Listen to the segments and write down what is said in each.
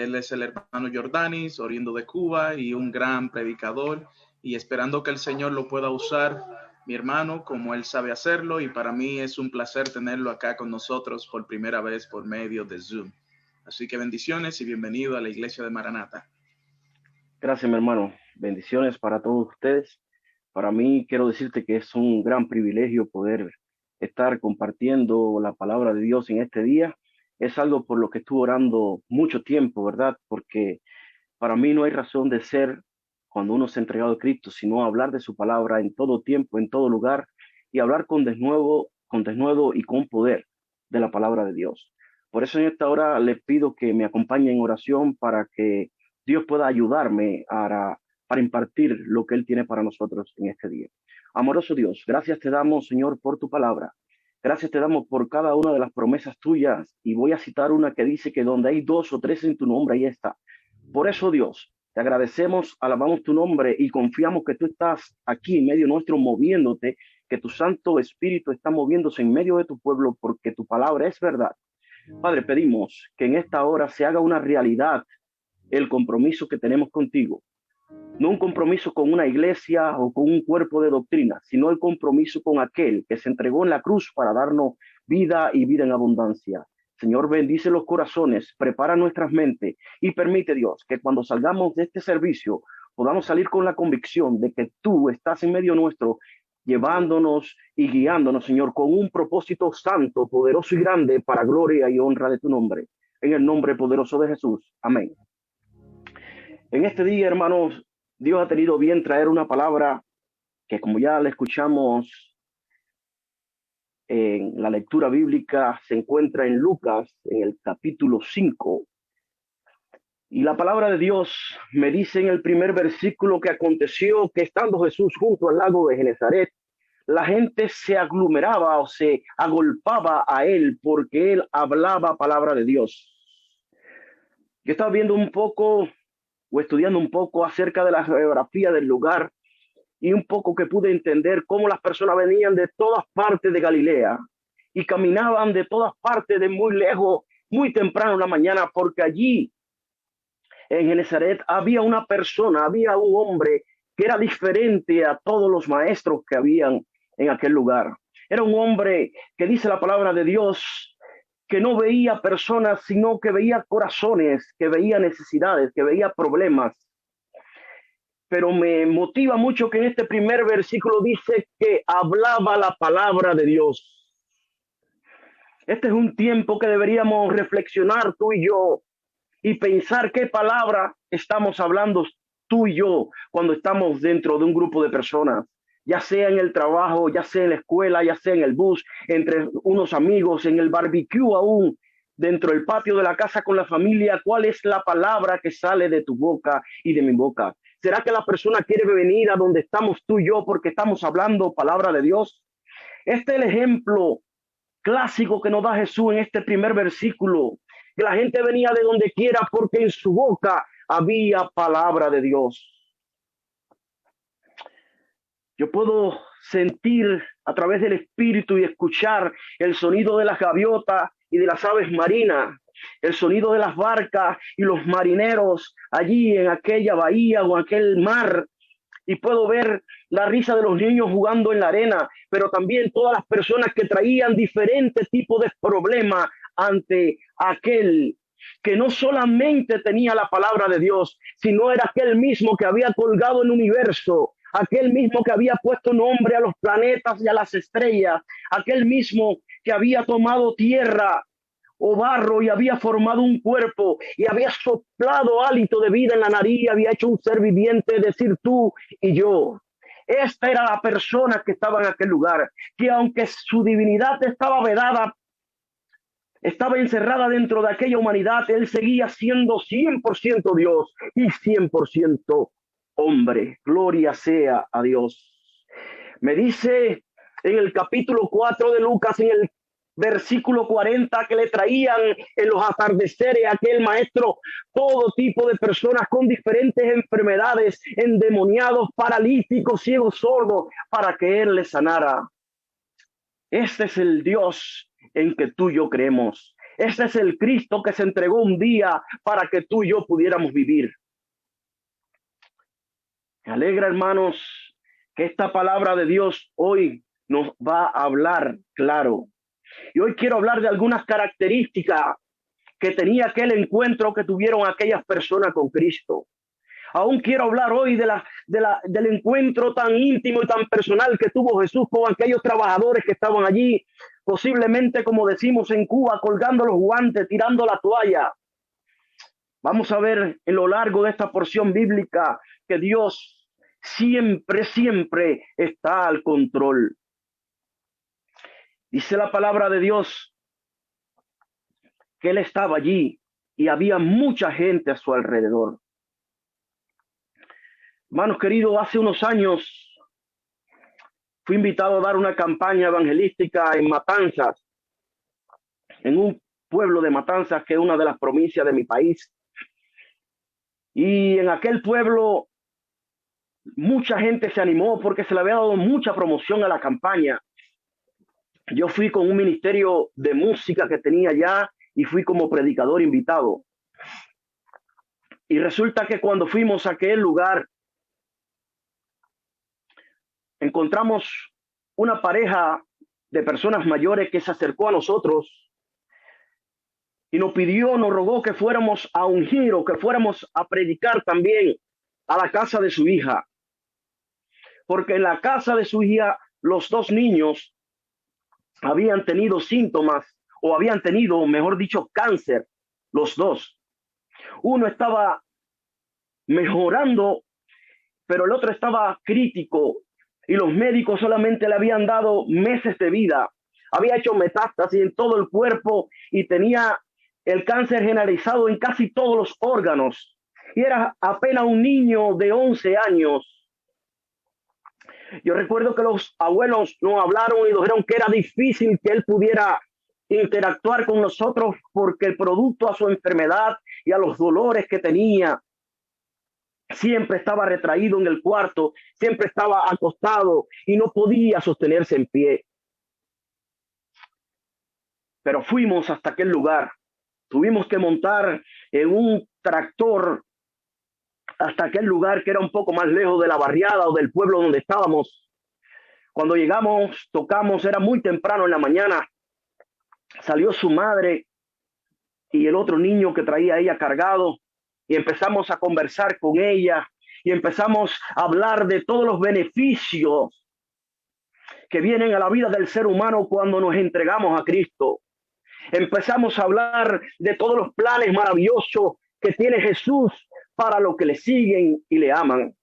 Él es el hermano Jordanis, oriundo de Cuba y un gran predicador, y esperando que el Señor lo pueda usar, mi hermano, como él sabe hacerlo, y para mí es un placer tenerlo acá con nosotros por primera vez por medio de Zoom. Así que bendiciones y bienvenido a la Iglesia de Maranata. Gracias, mi hermano. Bendiciones para todos ustedes. Para mí, quiero decirte que es un gran privilegio poder estar compartiendo la palabra de Dios en este día. Es algo por lo que estuve orando mucho tiempo, ¿verdad? Porque para mí no hay razón de ser cuando uno se ha entregado a Cristo, sino hablar de su palabra en todo tiempo, en todo lugar, y hablar con denuedo y con poder de la palabra de Dios. Por eso en esta hora les pido que me acompañen en oración para que Dios pueda ayudarme para impartir lo que Él tiene para nosotros en este día. Amoroso Dios, gracias te damos, Señor, por tu palabra. Gracias te damos por cada una de las promesas tuyas, y voy a citar una que dice que donde hay 2 o 3 en tu nombre, ahí está. Por eso, Dios, te agradecemos, alabamos tu nombre y confiamos que tú estás aquí en medio nuestro moviéndote, que tu Santo Espíritu está moviéndose en medio de tu pueblo, porque tu palabra es verdad. Padre, pedimos que en esta hora se haga una realidad el compromiso que tenemos contigo. No un compromiso con una iglesia o con un cuerpo de doctrina, sino el compromiso con aquel que se entregó en la cruz para darnos vida y vida en abundancia. Señor, bendice los corazones, prepara nuestras mentes y permite, Dios, que cuando salgamos de este servicio podamos salir con la convicción de que tú estás en medio nuestro, llevándonos y guiándonos, Señor, con un propósito santo, poderoso y grande para gloria y honra de tu nombre. En el nombre poderoso de Jesús. Amén. En este día, hermanos, Dios ha tenido bien traer una palabra que, como ya la escuchamos en la lectura bíblica, se encuentra en Lucas, en el capítulo 5. Y la palabra de Dios me dice en el primer versículo que aconteció que estando Jesús junto al lago de Genezaret, la gente se aglomeraba o se agolpaba a él porque él hablaba palabra de Dios. Yo estaba viendo un poco o estudiando un poco acerca de la geografía del lugar, y un poco que pude entender cómo las personas venían de todas partes de Galilea y caminaban de todas partes de muy lejos, muy temprano en la mañana, porque allí en Genezaret había una persona, había un hombre que era diferente a todos los maestros que habían en aquel lugar. Era un hombre que dice la palabra de Dios que no veía personas, sino que veía corazones, que veía necesidades, que veía problemas. Pero me motiva mucho que en este primer versículo dice que hablaba la palabra de Dios. Este es un tiempo que deberíamos reflexionar tú y yo y pensar qué palabra estamos hablando tú y yo cuando estamos dentro de un grupo de personas, ya sea en el trabajo, ya sea en la escuela, ya sea en el bus, entre unos amigos, en el barbecue aún, dentro del patio de la casa con la familia. ¿Cuál es la palabra que sale de tu boca y de mi boca? ¿Será que la persona quiere venir a donde estamos tú y yo porque estamos hablando palabra de Dios? Este es el ejemplo clásico que nos da Jesús en este primer versículo, que la gente venía de donde quiera porque en su boca había palabra de Dios. Yo puedo sentir a través del Espíritu y escuchar el sonido de las gaviotas y de las aves marinas, el sonido de las barcas y los marineros allí en aquella bahía o en aquel mar, y puedo ver la risa de los niños jugando en la arena, pero también todas las personas que traían diferentes tipos de problemas ante aquel que no solamente tenía la palabra de Dios, sino era aquel mismo que había colgado el universo, aquel mismo que había puesto nombre a los planetas y a las estrellas, aquel mismo que había tomado tierra o barro y había formado un cuerpo y había soplado hálito de vida en la nariz y había hecho un ser viviente, es decir, tú y yo. Esta era la persona que estaba en aquel lugar, que aunque su divinidad estaba vedada, estaba encerrada dentro de aquella humanidad, él seguía siendo 100% Dios y 100% hombre. Gloria sea a Dios. Me dice en el capítulo 4 de Lucas, en el versículo 40, que le traían en los atardeceres a aquel maestro todo tipo de personas con diferentes enfermedades, endemoniados, paralíticos, ciegos, sordos, para que él les sanara. Este es el Dios en que tú y yo creemos. Ese es el Cristo que se entregó un día para que tú y yo pudiéramos vivir. Me alegra, hermanos, que esta palabra de Dios hoy nos va a hablar claro. Y hoy quiero hablar de algunas características que tenía aquel encuentro que tuvieron aquellas personas con Cristo. Aún quiero hablar hoy del encuentro tan íntimo y tan personal que tuvo Jesús con aquellos trabajadores que estaban allí, posiblemente, como decimos en Cuba, colgando los guantes, tirando la toalla. Vamos a ver en lo largo de esta porción bíblica que Dios siempre, siempre está al control. Dice la palabra de Dios que Él estaba allí y había mucha gente a su alrededor. Hermanos queridos, hace unos años fui invitado a dar una campaña evangelística en Matanzas, en un pueblo de Matanzas que es una de las provincias de mi país. Y en aquel pueblo mucha gente se animó porque se le había dado mucha promoción a la campaña. Yo fui con un ministerio de música que tenía allá y fui como predicador invitado. Y resulta que cuando fuimos a aquel lugar, encontramos una pareja de personas mayores que se acercó a nosotros y nos pidió, nos rogó que fuéramos a ungir o que fuéramos a predicar también a la casa de su hija. Porque en la casa de su hija los dos niños habían tenido síntomas o habían tenido, mejor dicho, cáncer, los dos. Uno estaba mejorando, pero el otro estaba crítico y los médicos solamente le habían dado meses de vida. Había hecho metástasis en todo el cuerpo y tenía el cáncer generalizado en casi todos los órganos. Y era apenas un niño de 11 años. Yo recuerdo que los abuelos nos hablaron y nos dijeron que era difícil que él pudiera interactuar con nosotros porque el producto a su enfermedad y a los dolores que tenía, siempre estaba retraído en el cuarto, siempre estaba acostado y no podía sostenerse en pie. Pero fuimos hasta aquel lugar. Tuvimos que montar en un tractor hasta aquel lugar que era un poco más lejos de la barriada o del pueblo donde estábamos. Cuando llegamos, tocamos, era muy temprano en la mañana. Salió su madre y el otro niño que traía ella cargado y empezamos a conversar con ella y empezamos a hablar de todos los beneficios que vienen a la vida del ser humano cuando nos entregamos a Cristo. Empezamos a hablar de todos los planes maravillosos que tiene Jesús para los que le siguen y le aman.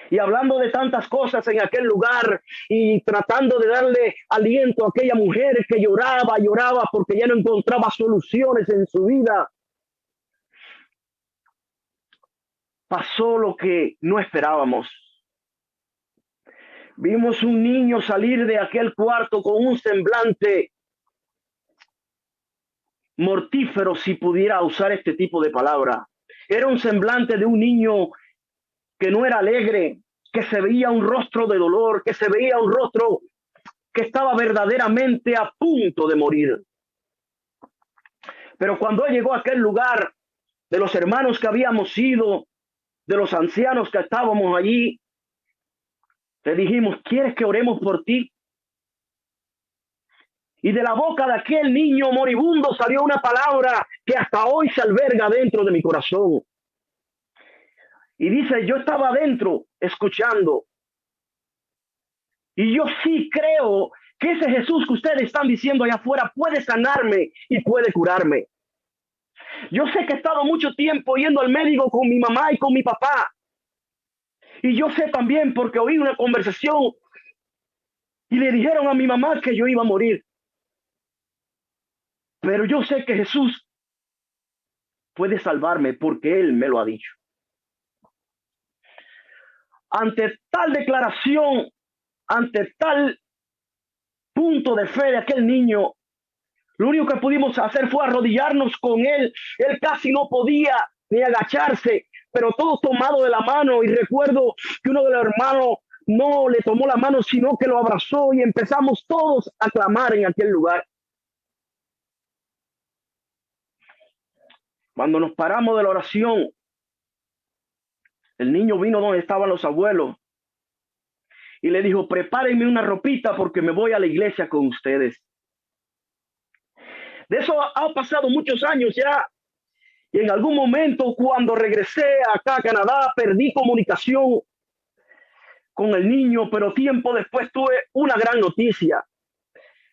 Y hablando de tantas cosas en aquel lugar y tratando de darle aliento a aquella mujer que lloraba porque ya no encontraba soluciones en su vida, pasó lo que no esperábamos. Vimos un niño salir de aquel cuarto con un semblante mortífero, si pudiera usar este tipo de palabra. Era un semblante de un niño que no era alegre, que se veía un rostro de dolor, que se veía un rostro que estaba verdaderamente a punto de morir. Pero cuando él llegó a aquel lugar, de los hermanos que habíamos ido, de los ancianos que estábamos allí, le dijimos, ¿quieres que oremos por ti? Y de la boca de aquel niño moribundo salió una palabra que hasta hoy se alberga dentro de mi corazón. Y dice, yo estaba adentro escuchando. Y yo sí creo que ese Jesús que ustedes están diciendo allá afuera puede sanarme y puede curarme. Yo sé que he estado mucho tiempo yendo al médico con mi mamá y con mi papá. Y yo sé también porque oí una conversación y le dijeron a mi mamá que yo iba a morir. Pero yo sé que Jesús puede salvarme porque Él me lo ha dicho. Ante tal declaración, ante tal punto de fe de aquel niño, lo único que pudimos hacer fue arrodillarnos con él. Él casi no podía ni agacharse, pero todos tomados de la mano. Y recuerdo que uno de los hermanos no le tomó la mano, sino que lo abrazó y empezamos todos a clamar en aquel lugar. Cuando nos paramos de la oración, el niño vino donde estaban los abuelos y le dijo, prepárenme una ropita porque me voy a la iglesia con ustedes. De eso ha pasado muchos años ya. Y en algún momento, cuando regresé acá a Canadá, perdí comunicación con el niño, pero tiempo después tuve una gran noticia.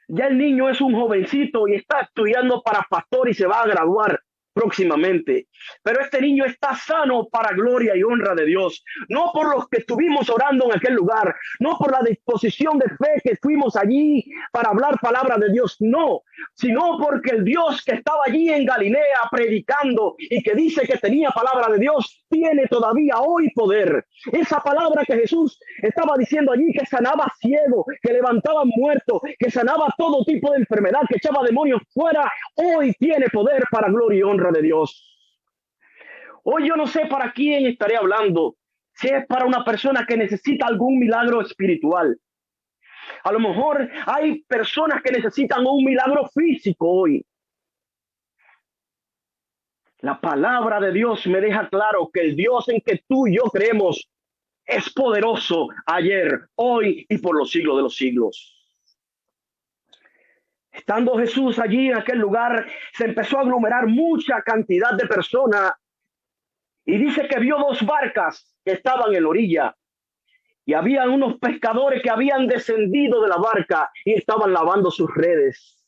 Ya el niño es un jovencito y está estudiando para pastor y se va a graduar próximamente. Pero este niño está sano para gloria y honra de Dios. No por los que estuvimos orando en aquel lugar, no por la disposición de fe que fuimos allí para hablar palabra de Dios, no, sino porque el Dios que estaba allí en Galilea predicando y que dice que tenía palabra de Dios, tiene todavía hoy poder. Esa palabra que Jesús estaba diciendo allí, que sanaba ciego, que levantaba muerto, que sanaba todo tipo de enfermedad, que echaba demonios fuera, hoy tiene poder para gloria y honra de Dios. Hoy yo no sé para quién estaré hablando, si es para una persona que necesita algún milagro espiritual. A lo mejor hay personas que necesitan un milagro físico hoy. La palabra de Dios me deja claro que el Dios en que tú y yo creemos es poderoso ayer, hoy y por los siglos de los siglos. Estando Jesús allí en aquel lugar, se empezó a aglomerar mucha cantidad de personas y dice que vio dos barcas que estaban en la orilla y había unos pescadores que habían descendido de la barca y estaban lavando sus redes.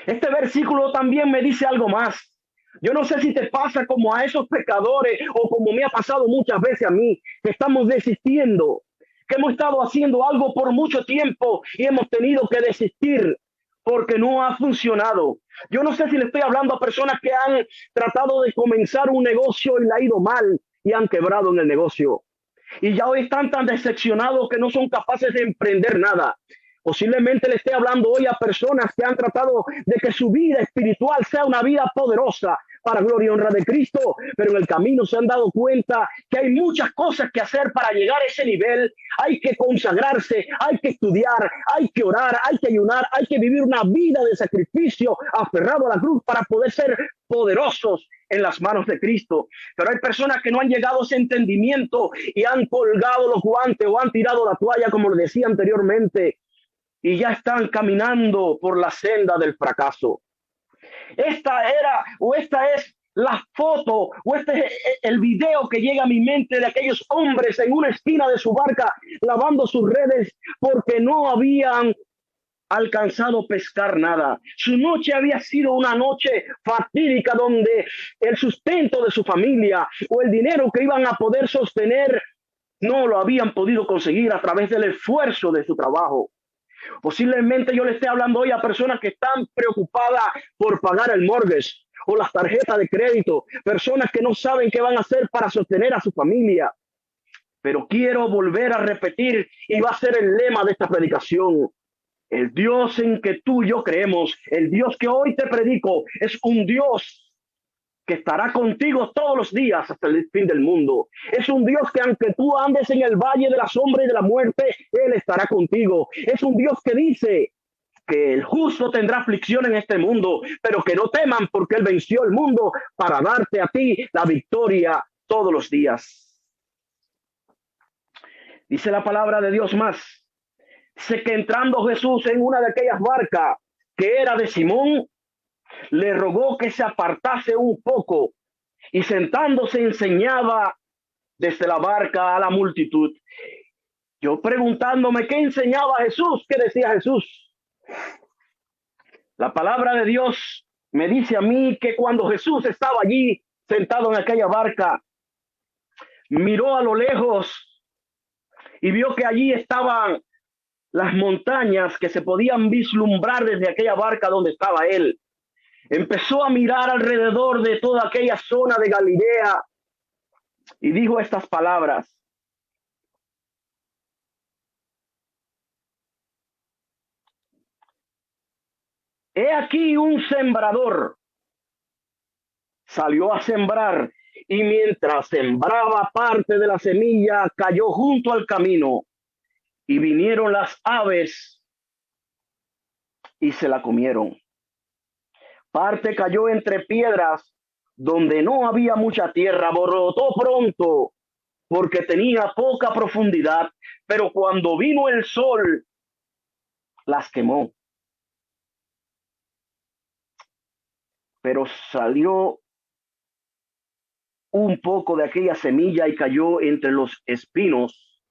Este versículo también me dice algo más. Yo no sé si te pasa como a esos pescadores o como me ha pasado muchas veces a mí, que estamos desistiendo, que hemos estado haciendo algo por mucho tiempo y hemos tenido que desistir porque no ha funcionado. Yo no sé si le estoy hablando a personas que han tratado de comenzar un negocio y le ha ido mal y han quebrado en el negocio. Y ya hoy están tan decepcionados que no son capaces de emprender nada. Posiblemente le esté hablando hoy a personas que han tratado de que su vida espiritual sea una vida poderosa para gloria y honra de Cristo, pero en el camino se han dado cuenta que hay muchas cosas que hacer para llegar a ese nivel. Hay que consagrarse, hay que estudiar, hay que orar, hay que ayunar, hay que vivir una vida de sacrificio aferrado a la cruz para poder ser poderosos en las manos de Cristo. Pero hay personas que no han llegado a ese entendimiento y han colgado los guantes o han tirado la toalla, como lo decía anteriormente, y ya están caminando por la senda del fracaso. Esta es la foto o este es el video que llega a mi mente de aquellos hombres en una esquina de su barca lavando sus redes porque no habían alcanzado a pescar nada. Su noche había sido una noche fatídica donde el sustento de su familia o el dinero que iban a poder sostener no lo habían podido conseguir a través del esfuerzo de su trabajo. Posiblemente yo le esté hablando hoy a personas que están preocupadas por pagar el mortgage o las tarjetas de crédito, personas que no saben qué van a hacer para sostener a su familia. Pero quiero volver a repetir, y va a ser el lema de esta predicación: el Dios en que tú y yo creemos, el Dios que hoy te predico, es un Dios que estará contigo todos los días hasta el fin del mundo. Es un Dios que aunque tú andes en el valle de la sombra y de la muerte, Él estará contigo. Es un Dios que dice que el justo tendrá aflicción en este mundo, pero que no teman porque Él venció el mundo para darte a ti la victoria todos los días. Dice la palabra de Dios más. Dice que entrando Jesús en una de aquellas barcas que era de Simón, le rogó que se apartase un poco y sentándose enseñaba desde la barca a la multitud. Yo preguntándome qué enseñaba Jesús, qué decía Jesús. La palabra de Dios me dice a mí que cuando Jesús estaba allí sentado en aquella barca, miró a lo lejos y vio que allí estaban las montañas que se podían vislumbrar desde aquella barca donde estaba él. Empezó a mirar alrededor de toda aquella zona de Galilea y dijo estas palabras: he aquí un sembrador salió a sembrar y mientras sembraba parte de la semilla cayó junto al camino y vinieron las aves y se la comieron. Parte cayó entre piedras donde no había mucha tierra, brotó pronto porque tenía poca profundidad, pero cuando vino el sol, las quemó. Pero salió un poco de aquella semilla y cayó entre los espinos.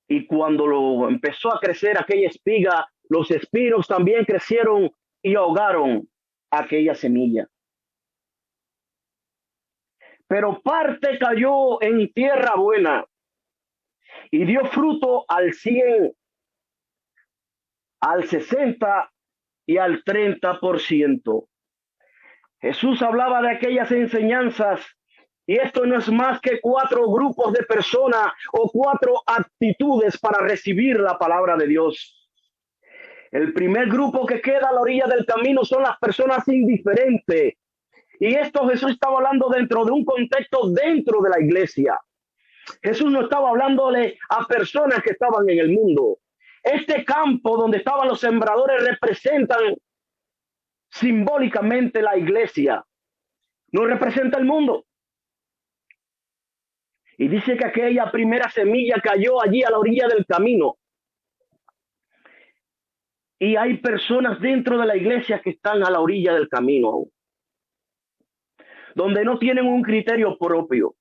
Y cuando lo empezó a crecer aquella espiga, los espinos también crecieron y ahogaron aquella semilla. Pero parte cayó en tierra buena y dio fruto al 100, al 60 y al 30%. Jesús hablaba de aquellas enseñanzas y esto no es más que 4 grupos de personas o 4 actitudes para recibir la palabra de Dios. El primer grupo que queda a la orilla del camino son las personas indiferentes. Y esto Jesús estaba hablando dentro de un contexto dentro de la iglesia. Jesús no estaba hablándole a personas que estaban en el mundo. Este campo donde estaban los sembradores representan simbólicamente la iglesia. No representa el mundo. Y dice que aquella primera semilla cayó allí a la orilla del camino. Y hay personas dentro de la iglesia que están a la orilla del camino, donde no tienen un criterio propio,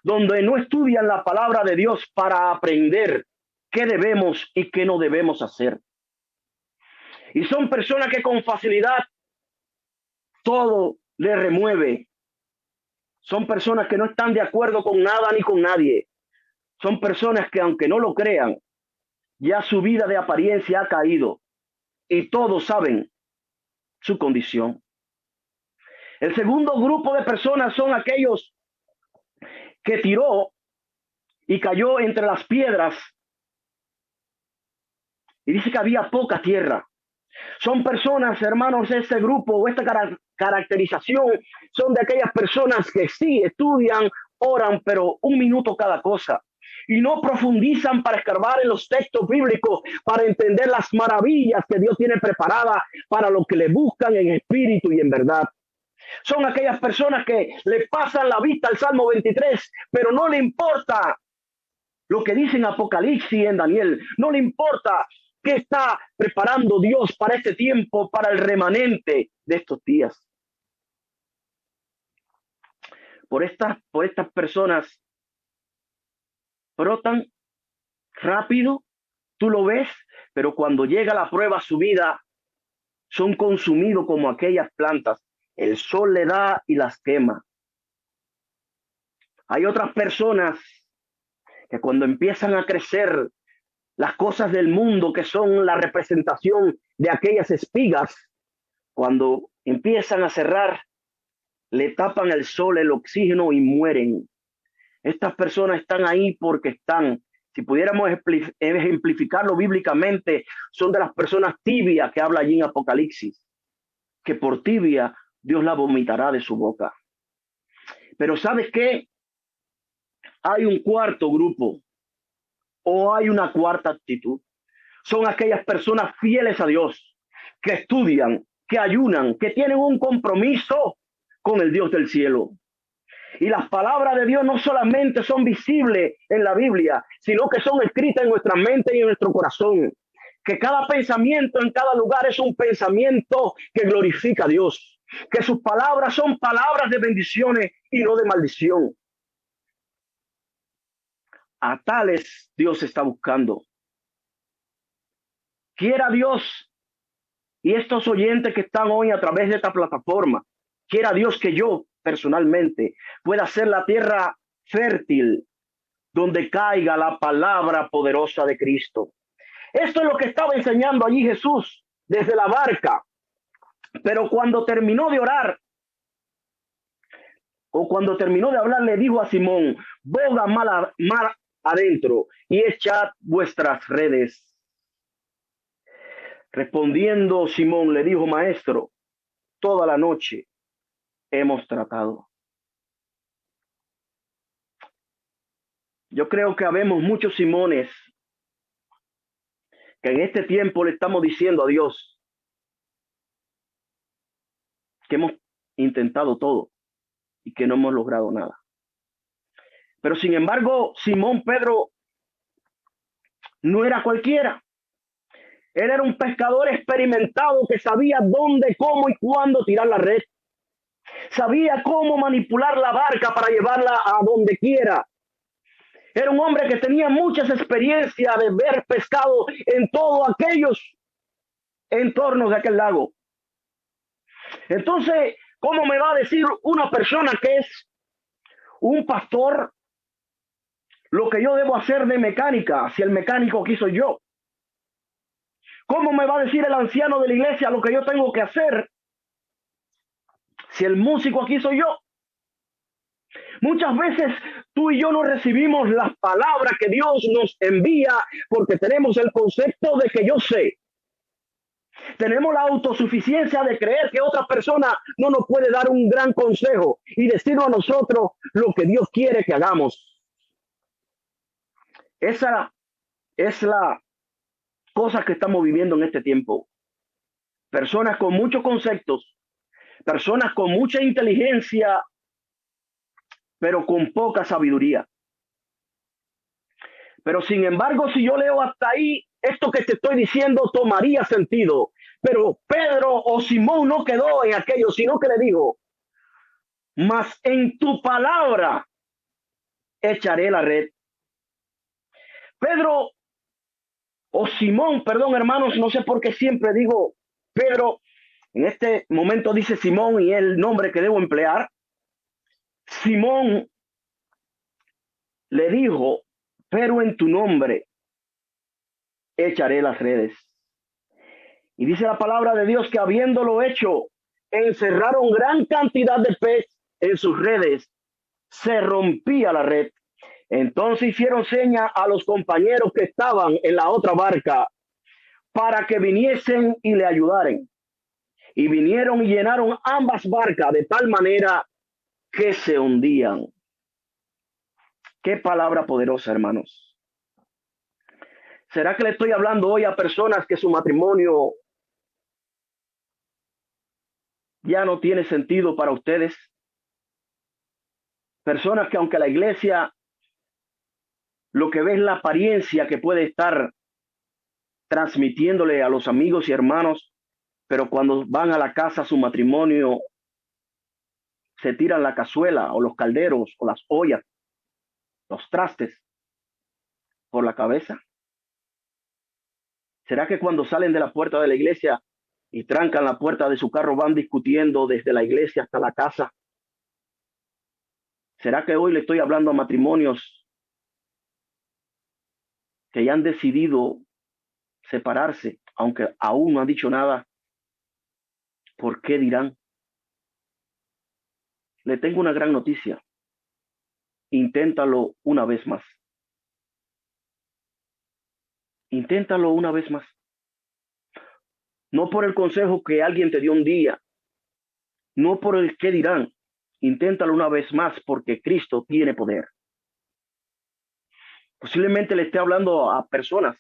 donde no estudian la palabra de Dios para aprender qué debemos y qué no debemos hacer. Y son personas que con facilidad todo le remueve. Son personas que no están de acuerdo con nada ni con nadie. Son personas que, aunque no lo crean, ya su vida de apariencia ha caído y todos saben su condición. El segundo grupo de personas son aquellos que tiró y cayó entre las piedras y dice que había poca tierra. Son personas, hermanos, este grupo o esta caracterización son de aquellas personas que sí estudian, oran, pero un minuto cada cosa. Y no profundizan para escarbar en los textos bíblicos, para entender las maravillas que Dios tiene preparadas para los que le buscan en espíritu y en verdad. Son aquellas personas que le pasan la vista al Salmo 23, pero no le importa lo que dice en Apocalipsis, en Daniel. No le importa qué está preparando Dios para este tiempo, para el remanente de estos días. Por estas personas brotan rápido, tú lo ves, pero cuando llega la prueba a su vida, son consumidos como aquellas plantas. El sol le da y las quema. Hay otras personas que cuando empiezan a crecer las cosas del mundo, que son la representación de aquellas espigas, cuando empiezan a cerrar, le tapan el sol, el oxígeno y mueren. Estas personas están ahí porque están, si pudiéramos ejemplificarlo bíblicamente, son de las personas tibias que habla allí en Apocalipsis, que por tibia Dios la vomitará de su boca. Pero ¿sabes qué? Hay un cuarto grupo o hay una cuarta actitud. Son aquellas personas fieles a Dios, que estudian, que ayunan, que tienen un compromiso con el Dios del cielo. Y las palabras de Dios no solamente son visibles en la Biblia, sino que son escritas en nuestra mente y en nuestro corazón. Que cada pensamiento en cada lugar es un pensamiento que glorifica a Dios. Que sus palabras son palabras de bendiciones y no de maldición. A tales Dios está buscando. Quiera Dios, y estos oyentes que están hoy a través de esta plataforma, quiera Dios que yo personalmente pueda ser la tierra fértil donde caiga la palabra poderosa de Cristo. Esto es lo que estaba enseñando allí Jesús desde la barca. Pero cuando terminó de orar, o cuando terminó de hablar, le dijo a Simón: boga mar adentro y echad vuestras redes. Respondiendo Simón le dijo: maestro, toda la noche hemos tratado. Yo creo que habemos muchos Simones que en este tiempo le estamos diciendo a Dios: que hemos intentado todo y que no hemos logrado nada. Pero sin embargo, Simón Pedro no era cualquiera. Él era un pescador experimentado que sabía dónde, cómo y cuándo tirar la red. Sabía cómo manipular la barca para llevarla a donde quiera. Era un hombre que tenía muchas experiencias de ver pescado en todos aquellos entornos de aquel lago. Entonces, ¿cómo me va a decir una persona que es un pastor lo que yo debo hacer de mecánica si el mecánico aquí soy yo? ¿Cómo me va a decir el anciano de la iglesia lo que yo tengo que hacer si el músico aquí soy yo? Muchas veces tú y yo no recibimos las palabras que Dios nos envía porque tenemos el concepto de que yo sé. Tenemos la autosuficiencia de creer que otra persona no nos puede dar un gran consejo y decirnos a nosotros lo que Dios quiere que hagamos. Esa es la cosa que estamos viviendo en este tiempo. Personas con muchos conceptos, personas con mucha inteligencia, pero con poca sabiduría. Pero sin embargo, si yo leo hasta ahí, esto que te estoy diciendo tomaría sentido. Pero Pedro o Simón no quedó en aquello, sino que le dijo, mas en tu palabra echaré la red. Pedro o Simón, perdón hermanos, no sé por qué siempre digo Pedro, en este momento dice Simón y es el nombre que debo emplear. Simón le dijo, pero en tu nombre echaré las redes. Y dice la palabra de Dios que habiéndolo hecho, encerraron gran cantidad de pez en sus redes. Se rompía la red. Entonces hicieron seña a los compañeros que estaban en la otra barca para que viniesen y le ayudaran. Y vinieron y llenaron ambas barcas de tal manera que se hundían. Qué palabra poderosa, hermanos. ¿Será que le estoy hablando hoy a personas que su matrimonio ya no tiene sentido para ustedes? Personas que aunque la iglesia lo que ve es la apariencia que puede estar transmitiéndole a los amigos y hermanos, pero cuando van a la casa su matrimonio se tiran la cazuela o los calderos o las ollas, los trastes por la cabeza. ¿Será que cuando salen de la puerta de la iglesia y trancan la puerta de su carro van discutiendo desde la iglesia hasta la casa? ¿Será que hoy le estoy hablando a matrimonios que ya han decidido separarse, aunque aún no han dicho nada? ¿Por qué dirán? Le tengo una gran noticia. Inténtalo una vez más. Inténtalo una vez más. No por el consejo que alguien te dio un día, no por el qué dirán. Inténtalo una vez más porque Cristo tiene poder. Posiblemente le esté hablando a personas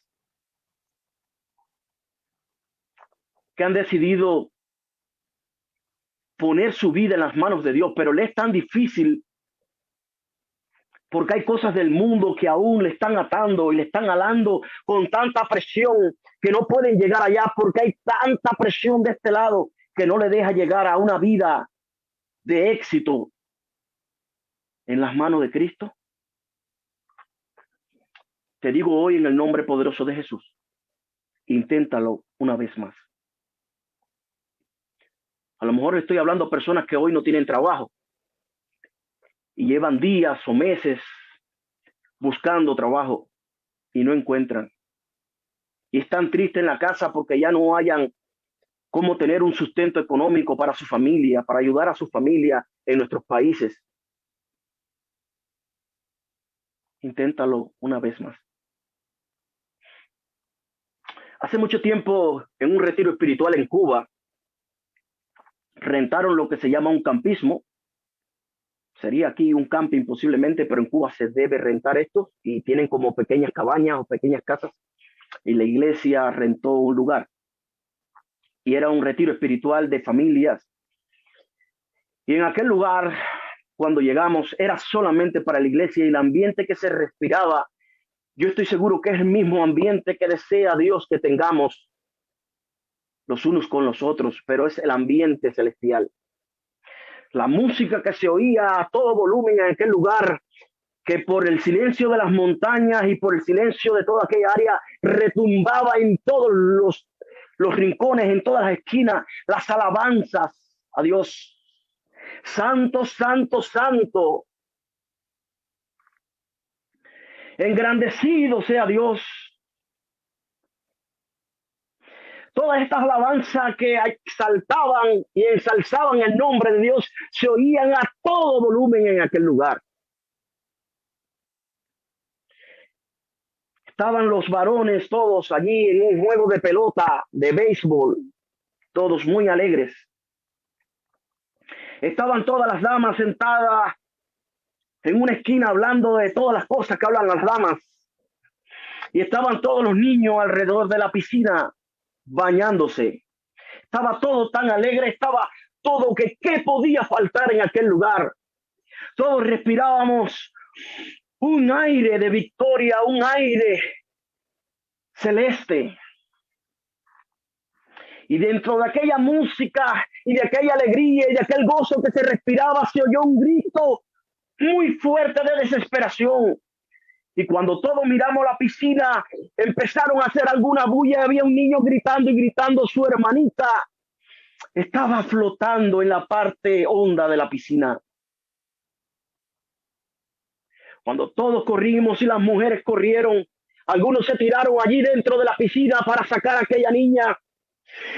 que han decidido poner su vida en las manos de Dios, pero le es tan difícil porque hay cosas del mundo que aún le están atando y le están alando con tanta presión que no pueden llegar allá porque hay tanta presión de este lado que no le deja llegar a una vida de éxito en las manos de Cristo. Te digo hoy en el nombre poderoso de Jesús, inténtalo una vez más. A lo mejor estoy hablando a personas que hoy no tienen trabajo y llevan días o meses buscando trabajo y no encuentran. Y están tristes en la casa porque ya no hayan cómo tener un sustento económico para su familia, para ayudar a su familia en nuestros países. Inténtalo una vez más. Hace mucho tiempo, en un retiro espiritual en Cuba, rentaron lo que se llama un campismo. Sería aquí un camping posiblemente, pero en Cuba se debe rentar esto y tienen como pequeñas cabañas o pequeñas casas y la iglesia rentó un lugar. Y era un retiro espiritual de familias Y en aquel lugar, cuando llegamos, era solamente para la iglesia, y el ambiente que se respiraba, yo estoy seguro que es el mismo ambiente que desea Dios que tengamos los unos con los otros, pero es el ambiente celestial. La música que se oía a todo volumen en aquel lugar, que por el silencio de las montañas y por el silencio de toda aquella área retumbaba en todos los rincones, en todas las esquinas, las alabanzas a Dios. Santo, santo, santo. Engrandecido sea Dios. Todas estas alabanzas que exaltaban y ensalzaban el nombre de Dios se oían a todo volumen en aquel lugar. Estaban los varones todos allí en un juego de pelota, de béisbol, todos muy alegres. Estaban todas las damas sentadas en una esquina hablando de todas las cosas que hablan las damas. Y estaban todos los niños alrededor de la piscina bañándose. Estaba todo tan alegre, estaba todo que qué podía faltar en aquel lugar. Todos respirábamos un aire de victoria, un aire celeste. Y dentro de aquella música y de aquella alegría y de aquel gozo que se respiraba, se oyó un grito muy fuerte de desesperación. Y cuando todos miramos la piscina, empezaron a hacer alguna bulla. Había un niño gritando y gritando. Su hermanita estaba flotando en la parte honda de la piscina. Cuando todos corrimos y las mujeres corrieron, algunos se tiraron allí dentro de la piscina para sacar a aquella niña.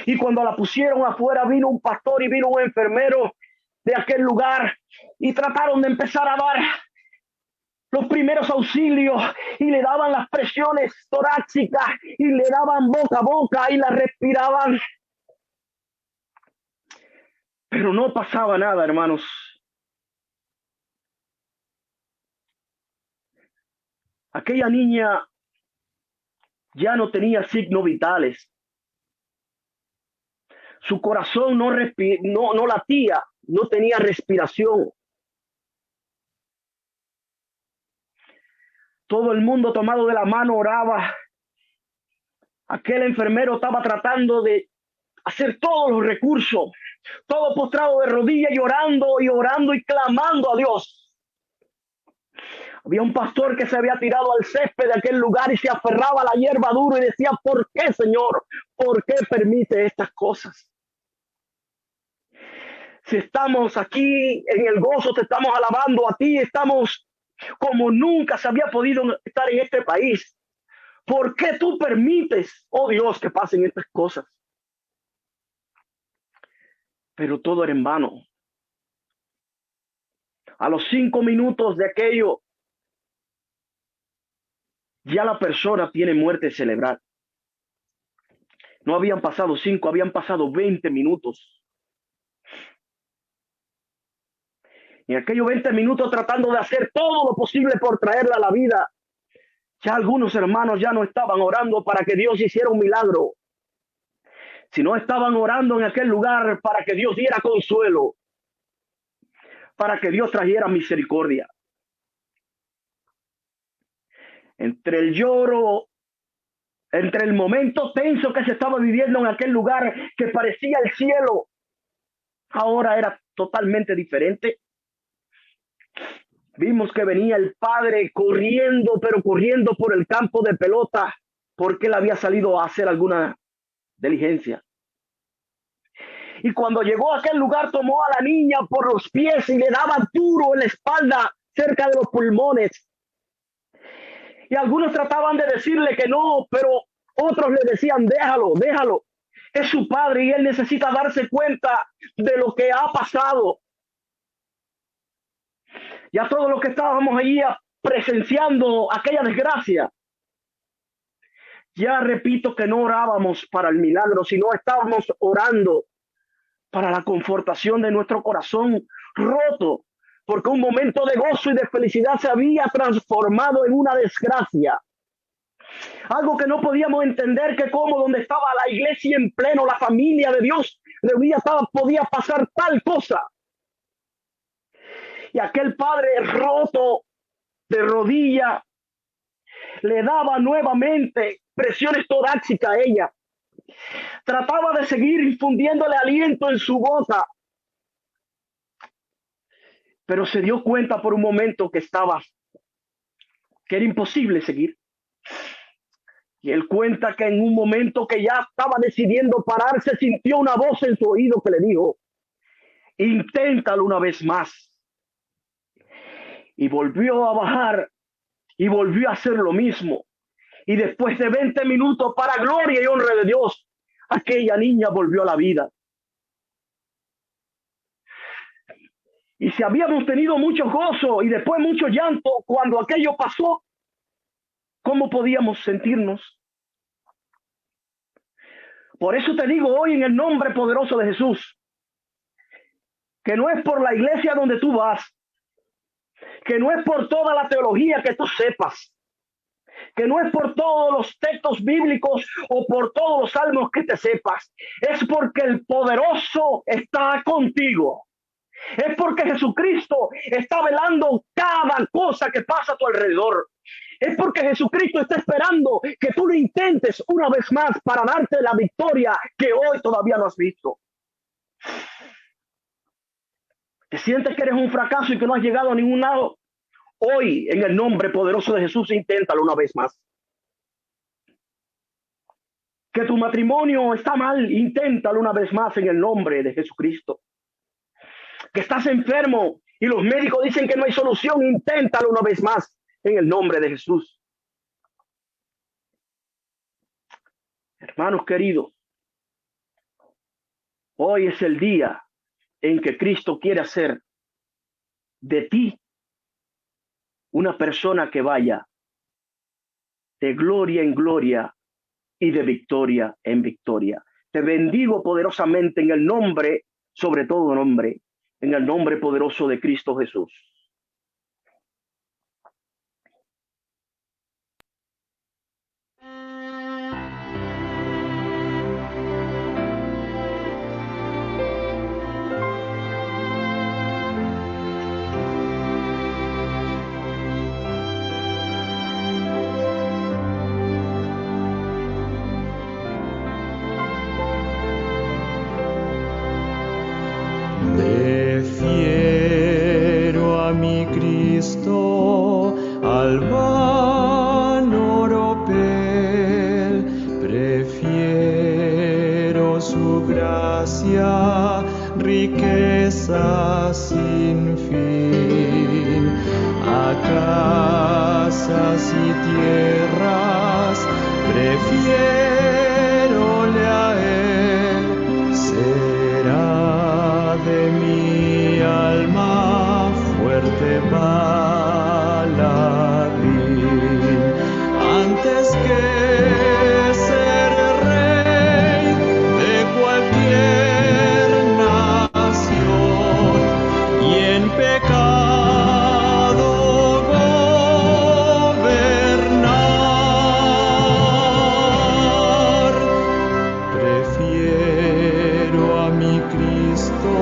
Y cuando la pusieron afuera, vino un pastor y vino un enfermero de aquel lugar y trataron de empezar a dar los primeros auxilios y le daban las presiones torácicas y le daban boca a boca y la respiraban. Pero no pasaba nada, hermanos. Aquella niña ya no tenía signos vitales. Su corazón no latía, no tenía respiración. Todo el mundo tomado de la mano oraba. Aquel enfermero estaba tratando de hacer todos los recursos, todo postrado de rodillas y orando y clamando a Dios. Había un pastor que se había tirado al césped de aquel lugar y se aferraba a la hierba dura y decía: ¿por qué, Señor? ¿Por qué permite estas cosas? Si estamos aquí en el gozo, te estamos alabando a ti, estamos como nunca se había podido estar en este país. ¿Por qué tú permites, oh Dios, que pasen estas cosas? Pero todo era en vano. A los 5 minutos de aquello, ya la persona tiene muerte cerebral. No habían pasado 5, habían pasado 20 minutos. En aquellos 20 minutos tratando de hacer todo lo posible por traerla a la vida, ya algunos hermanos ya no estaban orando para que Dios hiciera un milagro, sino estaban orando en aquel lugar para que Dios diera consuelo, para que Dios trajera misericordia. Entre el lloro, entre el momento tenso que se estaba viviendo en aquel lugar que parecía el cielo, ahora era totalmente diferente. Vimos que venía el padre corriendo, pero corriendo por el campo de pelota, porque él había salido a hacer alguna diligencia. Y cuando llegó a aquel lugar, tomó a la niña por los pies y le daba duro en la espalda, cerca de los pulmones. Y algunos trataban de decirle que no, pero otros le decían: déjalo, déjalo. Es su padre y él necesita darse cuenta de lo que ha pasado. Ya todos los que estábamos allí presenciando aquella desgracia, ya repito que no orábamos para el milagro, sino estábamos orando para la confortación de nuestro corazón roto, porque un momento de gozo y de felicidad se había transformado en una desgracia. Algo que no podíamos entender, que como donde estaba la iglesia en pleno, la familia de Dios reunida, podía pasar tal cosa. Y aquel padre roto de rodilla le daba nuevamente presiones torácicas a ella. Trataba de seguir infundiéndole aliento en su boca, pero se dio cuenta por un momento que era imposible seguir. Y él cuenta que en un momento que ya estaba decidiendo pararse, sintió una voz en su oído que le dijo: inténtalo una vez más. Y volvió a bajar y volvió a hacer lo mismo. Y después de 20 minutos, para gloria y honra de Dios, aquella niña volvió a la vida. Y si habíamos tenido mucho gozo y después mucho llanto cuando aquello pasó, ¿cómo podíamos sentirnos? Por eso te digo hoy, en el nombre poderoso de Jesús, que no es por la iglesia donde tú vas, que no es por toda la teología que tú sepas, que no es por todos los textos bíblicos o por todos los salmos que te sepas, es porque el poderoso está contigo. Es porque Jesucristo está velando cada cosa que pasa a tu alrededor. Es porque Jesucristo está esperando que tú lo intentes una vez más para darte la victoria que hoy todavía no has visto. ¿Te sientes que eres un fracaso y que no has llegado a ningún lado? Hoy, en el nombre poderoso de Jesús, inténtalo una vez más. Que tu matrimonio está mal, inténtalo una vez más en el nombre de Jesucristo. Que estás enfermo y los médicos dicen que no hay solución, inténtalo una vez más en el nombre de Jesús. Hermanos queridos, hoy es el día en que Cristo quiere hacer de ti una persona que vaya de gloria en gloria y de victoria en victoria. Te bendigo poderosamente en el nombre, sobre todo nombre, en el nombre poderoso de Cristo Jesús. Prefiero a mi Cristo al vano oropel, prefiero su gracia, riqueza sin fin, a casas y tierras, prefiérole a él, será de mi alma fuerte paladín, antes que ser rey de cualquier nación y en pecado gobernar. Prefiero a mi Cristo,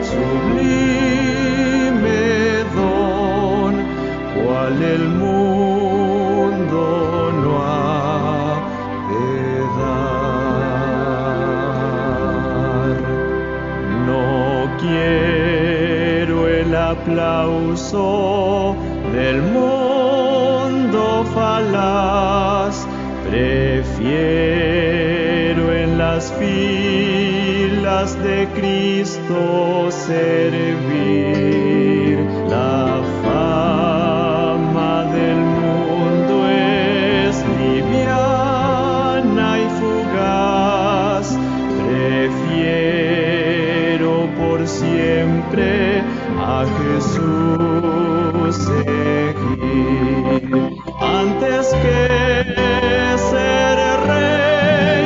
sublime don, cual el mundo no ha de dar. No quiero el aplauso del mundo falaz, prefiero en las filas de Cristo servir. La fama del mundo es liviana y fugaz, prefiero por siempre a Jesús seguir, antes que ser rey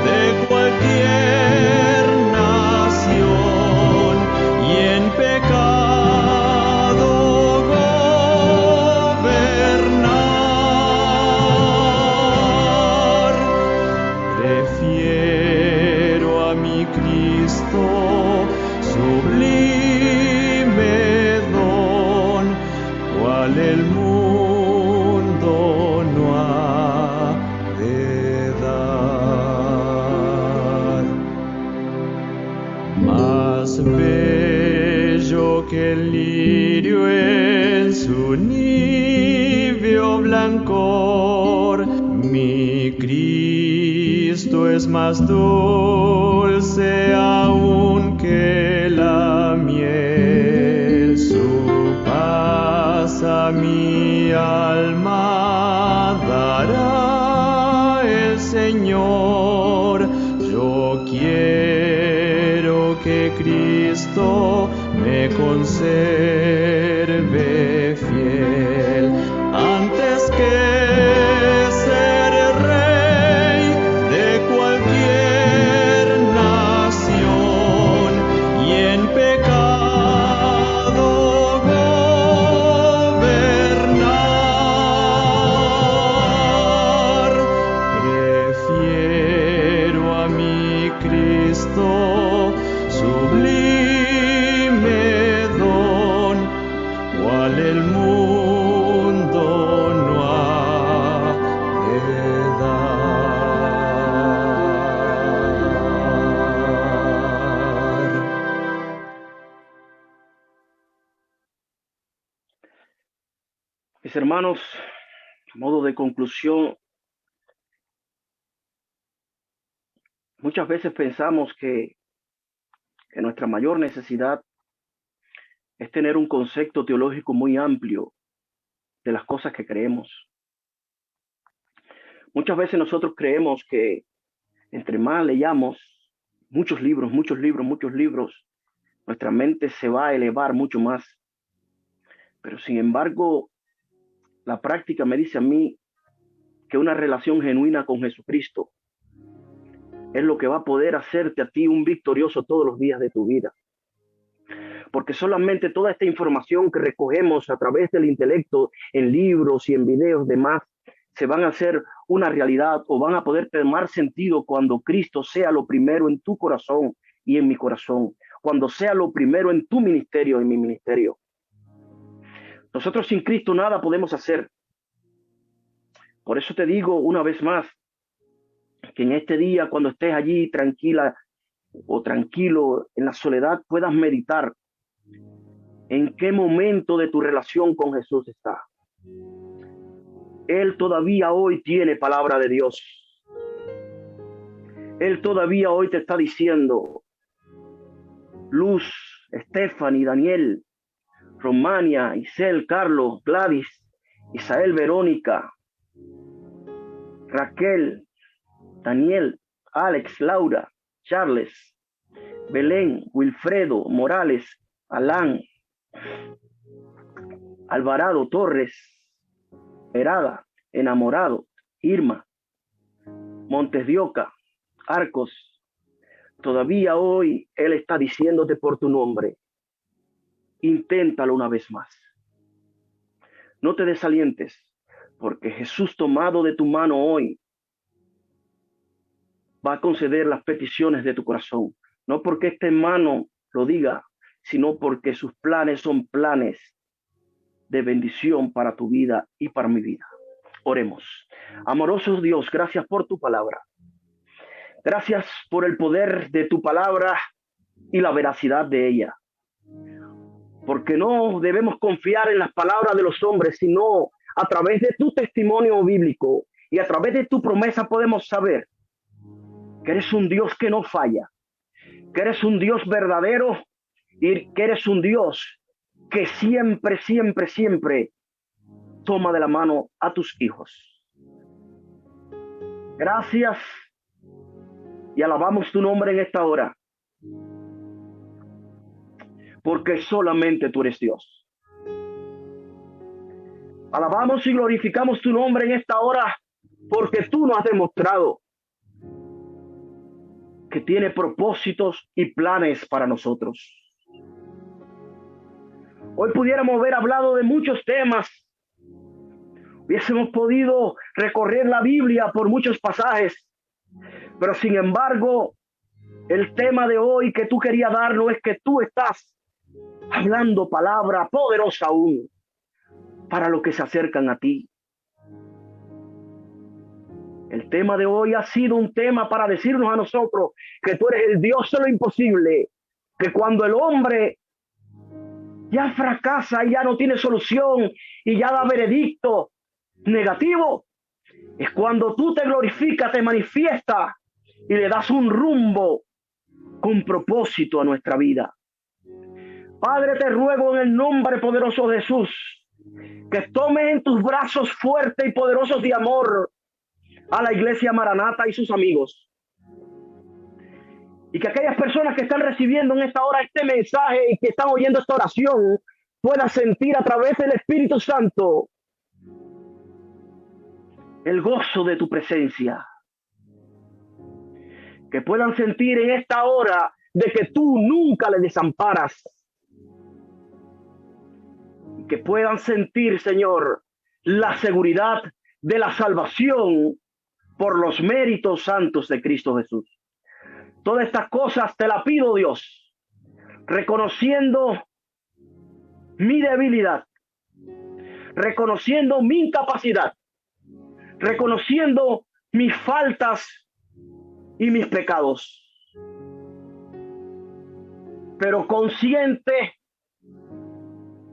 de cualquier nación y en pecado gobernar. Prefiero a mi Cristo, sublime don. más bello que el lirio en su níveo blancor. Mi Cristo es más dulce aún que la miel. Su paz a mi alma dará el Señor. Yo quiero que Cristo me conserve fiel antes que ser rey de cualquier nación y en pecado gobernar. Prefiero a mi Cristo sublime don, cual el mundo no ha de dar. Mis hermanos, a modo de conclusión, muchas veces pensamos que nuestra mayor necesidad es tener un concepto teológico muy amplio de las cosas que creemos. Muchas veces nosotros creemos que entre más leamos muchos libros, nuestra mente se va a elevar mucho más. Pero sin embargo, la práctica me dice a mí que una relación genuina con Jesucristo es lo que va a poder hacerte a ti un victorioso todos los días de tu vida. Porque solamente toda esta información que recogemos a través del intelecto, en libros y en videos demás, se van a hacer una realidad o van a poder tomar sentido cuando Cristo sea lo primero en tu corazón y en mi corazón, cuando sea lo primero en tu ministerio y en mi ministerio. Nosotros sin Cristo nada podemos hacer. Por eso te digo una vez más, que en este día, cuando estés allí tranquila o tranquilo en la soledad, puedas meditar en qué momento de tu relación con Jesús está. Él todavía hoy tiene palabra de Dios. Él todavía hoy te está diciendo: Luz, Stephanie, Daniel, Romania, Isel, Carlos, Gladys, Isael, Verónica, Raquel, Daniel, Alex, Laura, Charles, Belén, Wilfredo, Morales, Alán, Alvarado, Torres, Herada, Enamorado, Irma, Montes de Oca, Arcos. Todavía hoy Él está diciéndote por tu nombre: inténtalo una vez más. No te desalientes, porque Jesús, tomado de tu mano hoy, va a conceder las peticiones de tu corazón. No porque esta mano lo diga, sino porque sus planes son planes de bendición para tu vida y para mi vida. Oremos. Amoroso Dios, gracias por tu palabra. Gracias por el poder de tu palabra y la veracidad de ella. Porque no debemos confiar en las palabras de los hombres, sino a través de tu testimonio bíblico y a través de tu promesa podemos saber que eres un Dios que no falla, que eres un Dios verdadero y que eres un Dios que siempre, siempre, siempre toma de la mano a tus hijos. Gracias y alabamos tu nombre en esta hora, porque solamente tú eres Dios. Alabamos y glorificamos tu nombre en esta hora, porque tú nos has demostrado que tiene propósitos y planes para nosotros. Hoy pudiéramos haber hablado de muchos temas. Hubiésemos podido recorrer la Biblia por muchos pasajes. Pero sin embargo, el tema de hoy que tú querías darnos es que tú estás hablando palabra poderosa aún para los que se acercan a ti. El tema de hoy ha sido un tema para decirnos a nosotros que tú eres el Dios de lo imposible, que cuando el hombre ya fracasa y ya no tiene solución y ya da veredicto negativo, es cuando tú te glorificas, te manifiestas y le das un rumbo con propósito a nuestra vida. Padre, te ruego en el nombre poderoso de Jesús que tomes en tus brazos fuertes y poderosos de amor a la iglesia Maranata y sus amigos. Y que aquellas personas que están recibiendo en esta hora este mensaje y que están oyendo esta oración puedan sentir a través del Espíritu Santo el gozo de tu presencia. Que puedan sentir en esta hora de que tú nunca les desamparas. Que puedan sentir, Señor, la seguridad de la salvación por los méritos santos de Cristo Jesús. Todas estas cosas te las pido, Dios, reconociendo mi debilidad, reconociendo mi incapacidad, reconociendo mis faltas y mis pecados, pero consciente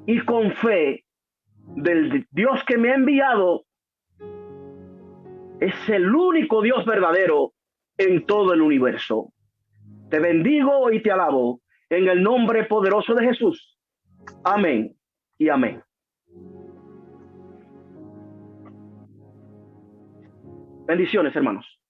y con fe del Dios que me ha enviado. Es el único Dios verdadero en todo el universo. Te bendigo y te alabo en el nombre poderoso de Jesús. Amén y amén. Bendiciones, hermanos.